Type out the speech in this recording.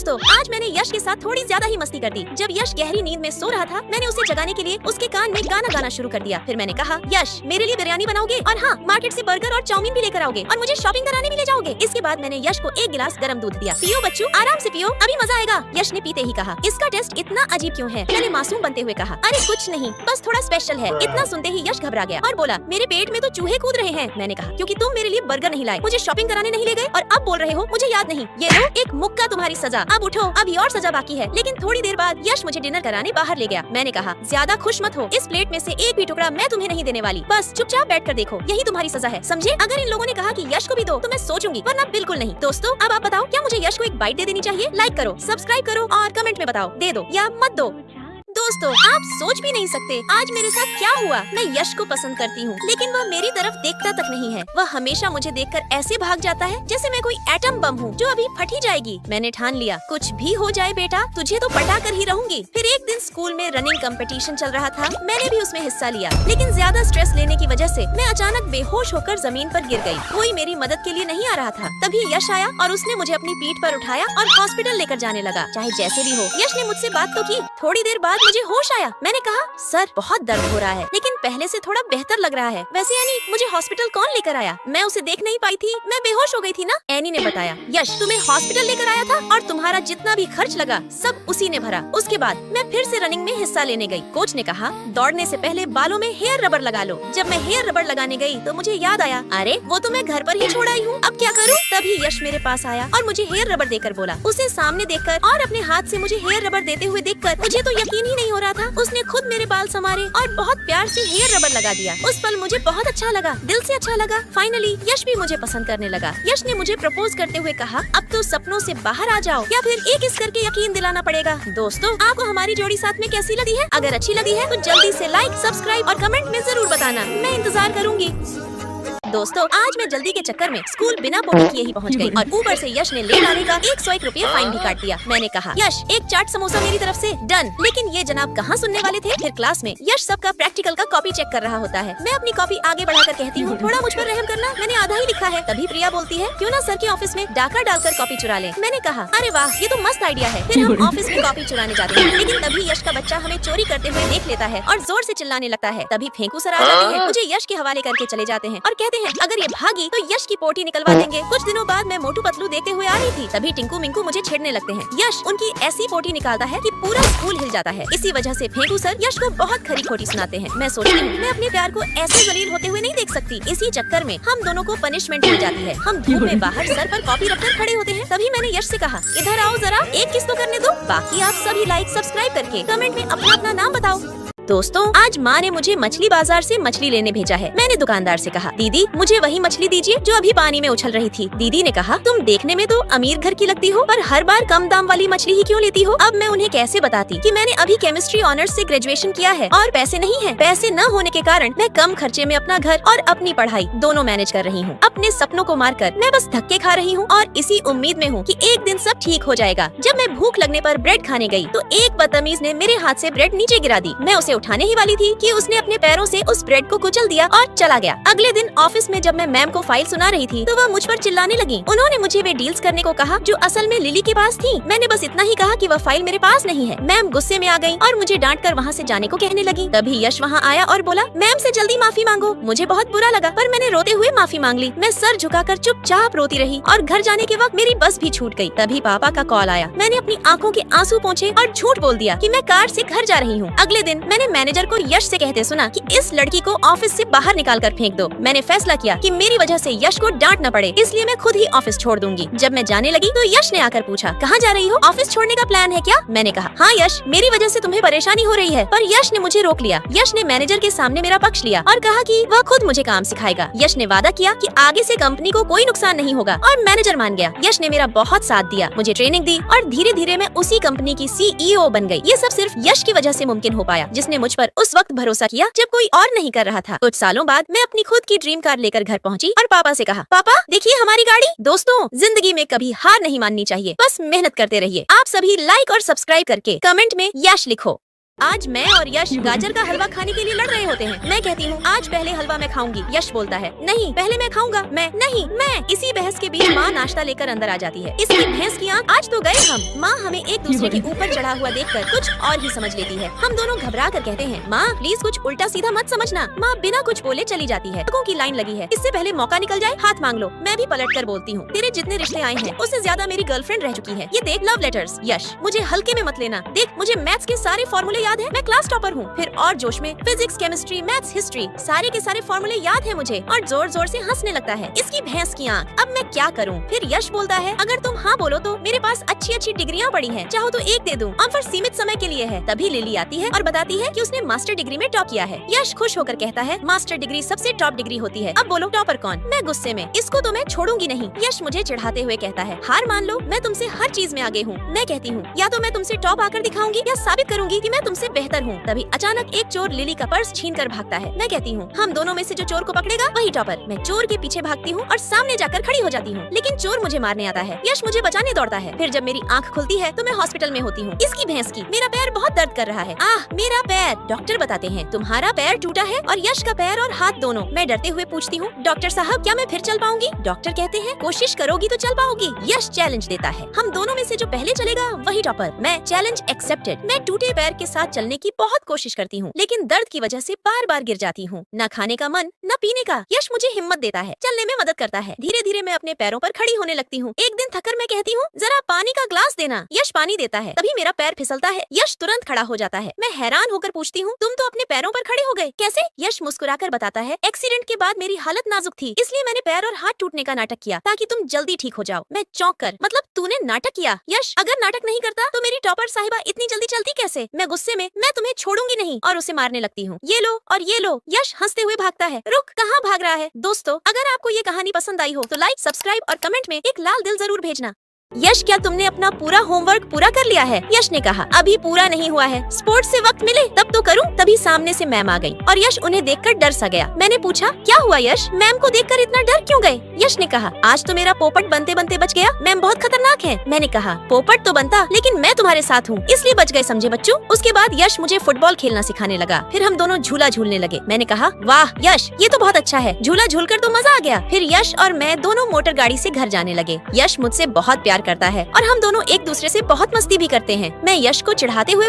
दोस्तों, आज मैंने यश के साथ थोड़ी ज्यादा ही मस्ती कर दी। जब यश गहरी नींद में सो रहा था, मैंने उसे जगाने के लिए उसके कान में गाना गाना शुरू कर दिया। फिर मैंने कहा, यश मेरे लिए बिरयानी बनाओगे और हाँ, मार्केट से बर्गर और चाउमीन भी लेकर आओगे और मुझे शॉपिंग कराने भी ले जाओगे। इसके बाद मैंने यश को एक गिलास गर्म दूध दिया। पियो बच्चों, आराम से पियो, अभी मजा आएगा। यश ने पीते ही कहा, इसका टेस्ट इतना अजीब क्यों है? मैंने मासूम बनते हुए कहा, अरे कुछ नहीं, बस थोड़ा स्पेशल है। इतना सुनते ही यश घबरा गया और बोला, मेरे पेट में तो चूहे कूद रहे हैं। मैंने कहा, क्योंकि तुम मेरे लिए बर्गर नहीं लाए, मुझे शॉपिंग कराने नहीं ले गए और अब बोल रहे हो मुझे याद नहीं। ये लो एक मुक्का तुम्हारी सजा। अब उठो, अभी और सजा बाकी है। लेकिन थोड़ी देर बाद यश मुझे डिनर कराने बाहर ले गया। मैंने कहा, ज्यादा खुश मत हो, इस प्लेट में से एक भी टुकड़ा मैं तुम्हें नहीं देने वाली। बस चुपचाप बैठ कर देखो, यही तुम्हारी सजा है, समझे? अगर इन लोगों ने कहा कि यश को भी दो तो मैं सोचूंगी, वरना बिल्कुल नहीं। दोस्तों, अब आप बताओ, क्या मुझे यश को एक बाइट दे देनी चाहिए? लाइक करो, सब्सक्राइब करो और कमेंट में बताओ, दे दो या मत दो। दोस्तों, आप सोच भी नहीं सकते आज मेरे साथ क्या हुआ। मैं यश को पसंद करती हूँ, लेकिन वह मेरी तरफ देखता तक नहीं है। वह हमेशा मुझे देखकर ऐसे भाग जाता है जैसे मैं कोई एटम बम हूँ जो अभी फट ही जाएगी। मैंने ठान लिया, कुछ भी हो जाए बेटा, तुझे तो पटा कर ही रहूंगी। फिर एक दिन स्कूल में रनिंग कंपटीशन चल रहा था। मैंने भी उसमें हिस्सा लिया, लेकिन ज्यादा स्ट्रेस लेने की वजह से मैं अचानक बेहोश होकर जमीन पर गिर गई। कोई मेरी मदद के लिए नहीं आ रहा था। तभी यश आया और उसने मुझे अपनी पीठ पर उठाया और हॉस्पिटल लेकर जाने लगा। चाहे जैसे भी हो, यश ने मुझसे बात तो की। थोड़ी देर बाद मुझे होश आया। मैंने कहा, सर बहुत दर्द हो रहा है, लेकिन पहले से थोड़ा बेहतर लग रहा है। वैसे एनी, मुझे हॉस्पिटल कौन लेकर आया? मैं उसे देख नहीं पाई थी, मैं बेहोश हो गई थी ना। एनी ने बताया, यश तुम्हें हॉस्पिटल लेकर आया था और तुम्हारा जितना भी खर्च लगा सब उसी ने भरा। उसके बाद मैं फिर से रनिंग में हिस्सा लेने गई। कोच ने कहा, दौड़ने से पहले बालों में हेयर रबर लगा लो। जब मैं हेयर रबर लगाने गई तो मुझे याद आया, अरे वो तो मैं घर पर ही छोड़ आई हूँ, अब क्या करूँ? तभी यश मेरे पास आया और मुझे हेयर रबर देकर बोला। उसे सामने देखकर और अपने हाथ से मुझे हेयर रबर देते हुए देखकर मुझे तो यकीन ही नहीं हो रहा था। उसने खुद मेरे बाल संवारे और बहुत प्यार से हेयर रबर लगा दिया। उस पल मुझे बहुत अच्छा लगा, दिल से अच्छा लगा। फाइनली यश भी मुझे पसंद करने लगा। यश ने मुझे प्रपोज करते हुए कहा, अब तो सपनों से बाहर आ जाओ या फिर एक इस करके यकीन दिलाना पड़ेगा। दोस्तों, आपको हमारी जोड़ी साथ में कैसी लगी है? अगर अच्छी लगी है तो जल्दी से लाइक, सब्सक्राइब और कमेंट में जरूर बताना, मैं इंतजार करूंगी। दोस्तों, आज मैं जल्दी के चक्कर में स्कूल बिना पोटी किए ही पहुंच गई और ऊपर से यश ने ले लाने का 101 रुपये फाइन भी काट दिया। मैंने कहा, यश एक चाट समोसा मेरी तरफ से डन। लेकिन ये जनाब कहाँ सुनने वाले थे। फिर क्लास में यश सबका प्रैक्टिकल का कॉपी चेक कर रहा होता है। मैं अपनी कॉपी आगे बढ़ाकर कहती हूँ, थोड़ा मुझ पर रहम करना, मैंने आधा ही लिखा है। तभी प्रिया बोलती है, क्यों ना सर के ऑफिस में डाका डालकर कॉपी चुरा ले। मैंने कहा, अरे वाह, ये तो मस्त आइडिया है। फिर हम ऑफिस में कॉपी चुराने जाते हैं, लेकिन तभी यश का बच्चा हमें चोरी करते हुए देख लेता है और जोर से चिल्लाने लगता है। तभी फेंकू सर आ जाते हैं, मुझे यश के हवाले करके चले जाते हैं और कहते हैं, अगर ये भागी तो यश की पोटी निकलवा देंगे। कुछ दिनों बाद मैं मोटू पतलू देखते हुए आ रही थी, तभी टिंकू मिंकू मुझे छेड़ने लगते हैं। यश उनकी ऐसी पोटी निकालता है कि पूरा स्कूल हिल जाता है। इसी वजह से फेंकू सर यश को बहुत खरी खोटी सुनाते हैं। मैं सोचती हूँ, मैं अपने प्यार को ऐसे जलील होते हुए नहीं देख सकती। इसी चक्कर में हम दोनों को पनिशमेंट मिल जाती है। हम धूप में बाहर सर पर कॉपी रखकर खड़े होते हैं। तभी मैंने यश से कहा, इधर आओ जरा, एक किस तो करने दो। बाकी आप सभी लाइक, सब्सक्राइब करके कमेंट में अपना अपना नाम बताओ। दोस्तों, आज माँ ने मुझे मछली बाजार से मछली लेने भेजा है। मैंने दुकानदार से कहा, दीदी मुझे वही मछली दीजिए जो अभी पानी में उछल रही थी। दीदी ने कहा, तुम देखने में तो अमीर घर की लगती हो, पर हर बार कम दाम वाली मछली ही क्यों लेती हो? अब मैं उन्हें कैसे बताती कि मैंने अभी केमिस्ट्री ऑनर्स से ग्रेजुएशन किया है और पैसे नहीं है। पैसे न होने के कारण मैं कम खर्चे में अपना घर और अपनी पढ़ाई दोनों मैनेज कर रही हूँ। अपने सपनों को मारकर मैं बस धक्के खा रही हूँ और इसी उम्मीद में हूँ कि एक दिन सब ठीक हो जाएगा। जब मैं भूख लगने पर ब्रेड खाने गई तो एक बदतमीज ने मेरे हाथ से ब्रेड नीचे गिरा दी। मैं उसे उठाने ही वाली थी कि उसने अपने पैरों से उस ब्रेड को कुचल दिया और चला गया। अगले दिन ऑफिस में जब मैं मैम को फाइल सुना रही थी तो वह मुझ पर चिल्लाने लगी। उन्होंने मुझे वे डील्स करने को कहा जो असल में लिली के पास थी। मैंने बस इतना ही कहा कि वह फाइल मेरे पास नहीं है। मैम गुस्से में आ गई और मुझे डांट कर वहाँ से जाने को कहने लगी। तभी यश वहाँ आया और बोला, मैम से जल्दी माफी मांगो। मुझे बहुत बुरा लगा, पर मैंने रोते हुए माफी मांग ली। मैं सर झुकाकर चुपचाप रोती रही और घर जाने के वक्त मेरी बस भी छूट गई। तभी पापा का कॉल आया। मैंने अपनी आंखों के आंसू पोंछे और झूठ बोल दिया कि मैं कार से घर जा रही हूँ। अगले दिन मैंने मैनेजर को यश से कहते सुना कि इस लड़की को ऑफिस से बाहर निकाल कर फेंक दो। मैंने फैसला किया कि मेरी वजह से यश को डांट न पड़े, इसलिए मैं खुद ही ऑफिस छोड़ दूंगी। जब मैं जाने लगी तो यश ने आकर पूछा, कहाँ जा रही हो? ऑफिस छोड़ने का प्लान है क्या? मैंने कहा, हाँ यश, मेरी वजह से तुम्हें परेशानी हो रही है। पर यश ने मुझे रोक लिया। यश ने मैनेजर के सामने मेरा पक्ष लिया और कहा कि वह खुद मुझे काम सिखाएगा। यश ने वादा किया कि आगे से कंपनी को कोई नुकसान नहीं होगा और मैनेजर मान गया। यश ने मेरा बहुत साथ दिया, मुझे ट्रेनिंग दी और धीरे धीरे मैं उसी कंपनी की CEO बन गई। ये सब सिर्फ यश की वजह से मुमकिन हो पाया, जिसने मुझ पर उस वक्त भरोसा किया जब कोई और नहीं कर रहा था। कुछ सालों बाद मैं अपनी खुद की ड्रीम कार लेकर घर पहुंची और पापा से कहा, पापा देखिए हमारी गाड़ी। दोस्तों, जिंदगी में कभी हार नहीं माननी चाहिए, बस मेहनत करते रहिए। आप सभी लाइक और सब्सक्राइब करके कमेंट में यश लिखो। आज मैं और यश गाजर का हलवा खाने के लिए लड़ रहे होते हैं। मैं कहती हूँ आज पहले हलवा मैं खाऊंगी। यश बोलता है नहीं पहले मैं खाऊंगा। मैं नहीं मैं। इसी बहस के बीच माँ नाश्ता लेकर अंदर आ जाती है। इसकी भैंस की आँख, आज तो गए हम। माँ हमें एक दूसरे के ऊपर चढ़ा हुआ देखकर कुछ और ही समझ लेती है। हम दोनों घबरा कर कहते हैं, माँ प्लीज कुछ उल्टा सीधा मत समझना। माँ बिना कुछ बोले चली जाती है। लोगों की लाइन लगी है, इससे पहले मौका निकल जाए हाथ मांग लो। मैं भी पलट कर बोलती हूँ, तेरे जितने रिश्ते आए हैं उससे ज्यादा मेरी गर्लफ्रेंड रह चुकी है। ये देख लव लेटर्स। यश मुझे हल्के में मत लेना। देख मुझे मैथ्स के सारे फॉर्मूले याद है, मैं क्लास टॉपर हूँ। फिर और जोश में फिजिक्स, केमिस्ट्री, मैथ्स, हिस्ट्री सारे के सारे फॉर्मूले याद है मुझे और जोर जोर से हंसने लगता है। इसकी भैंस की आंख, अब मैं क्या करूँ? फिर यश बोलता है, अगर तुम हाँ बोलो तो मेरे पास अच्छी अच्छी डिग्रियाँ पड़ी हैं, चाहो तो एक दे दूँ, ऑफर सीमित समय के लिए है। तभी लिली आती है और बताती है कि उसने मास्टर डिग्री में टॉप किया है। यश खुश होकर कहता है, मास्टर डिग्री सबसे टॉप डिग्री होती है। अब बोलो टॉपर कौन? मैं गुस्से में, इसको तो मैं छोड़ूंगी नहीं। यश मुझे चिढ़ाते हुए कहता है, हार मान लो, मैं तुमसे हर चीज में आगे हूँ। मैं कहती हूँ, या तो मैं तुमसे टॉप आकर दिखाऊंगी या साबित करूंगी कि मैं तुमसे बेहतर हूँ। तभी अचानक एक चोर लिली का पर्स छीन कर भागता है। मैं कहती हूँ, हम दोनों में से जो चोर को पकड़ेगा वही टॉपर। मैं चोर के पीछे भागती हूँ और सामने जाकर खड़ी हो जाती हूँ, लेकिन चोर मुझे मारने आता है। यश मुझे बचाने दौड़ता है। फिर जब मेरी आँख खुलती है तो मैं हॉस्पिटल में होती हूँ। इसकी भैंस की, मेरा पैर बहुत दर्द कर रहा है। आह मेरा पैर। डॉक्टर बताते हैं, तुम्हारा पैर टूटा है और यश का पैर और हाथ दोनों। मैं डरते हुए पूछती हूँ, डॉक्टर साहब क्या मैं फिर चल पाऊंगी? डॉक्टर कहते हैं, कोशिश करोगी तो चल पाओगी। यश चैलेंज देता है, हम दोनों में से जो पहले चलेगा वही टॉपर। मैं चैलेंज एक्सेप्टेड। मैं टूटे पैर के साथ चलने की बहुत कोशिश करती हूँ, लेकिन दर्द की वजह से बार बार गिर जाती हूँ। न खाने का मन न पीने का। यश मुझे हिम्मत देता है, चलने में मदद करता है। धीरे धीरे मैं अपने पैरों पर खड़ी होने लगती हूँ। एक दिन थककर मैं कहती हूँ, जरा पानी का ग्लास देना। यश पानी देता है। तभी मेरा पैर फिसलता है। यश तुरंत खड़ा हो जाता है। मैं हैरान होकर पूछती हूँ, तुम तो अपने पैरों पर खड़े हो गए, कैसे? यश मुस्कुराकर बताता है, एक्सीडेंट के बाद मेरी हालत नाजुक थी, इसलिए मैंने पैर और हाथ टूटने का नाटक किया ताकि तुम जल्दी ठीक हो जाओ। मैं चौंक कर, मतलब तूने नाटक किया? यश अगर नाटक नहीं करता तो मेरी टॉपर साहिबा इतनी जल्दी चलती कैसे? मैं गुस्से में, मैं तुम्हें छोड़ूंगी नहीं, और उसे मारने लगती हूँ। ये लो और ये लो। यश हंसते हुए भागता है। रुक, कहाँ भाग रहा है? दोस्तों अगर आपको ये कहानी पसंद आई हो तो लाइक, सब्सक्राइब और कमेंट में एक लाल दिल जरूर भेजना। यश क्या तुमने अपना पूरा होमवर्क पूरा कर लिया है? यश ने कहा, अभी पूरा नहीं हुआ है, स्पोर्ट्स से वक्त मिले तब तो करूं। तभी सामने से मैम आ गई और यश उन्हें देखकर डर सा गया। मैंने पूछा, क्या हुआ यश? मैम को देखकर इतना डर क्यों गए? यश ने कहा, आज तो मेरा पोपट बनते बनते बच गया। मैम बहुत खतरनाक है। मैंने कहा, पोपट तो बनता लेकिन मैं तुम्हारे साथ हूँ इसलिए बच गए, समझे बच्चों? उसके बाद यश मुझे फुटबॉल खेलना सिखाने लगा। फिर हम दोनों झूला झूलने लगे। मैंने कहा, वाह यश ये तो बहुत अच्छा है, झूला झूलकर तो मजा आ गया। फिर यश और मैं दोनों मोटर गाड़ी से घर जाने लगे। यश मुझसे बहुत प्यार करता है और हम दोनों एक दूसरे से बहुत मस्ती भी करते हैं। मैं यश को चिढ़ाते हुए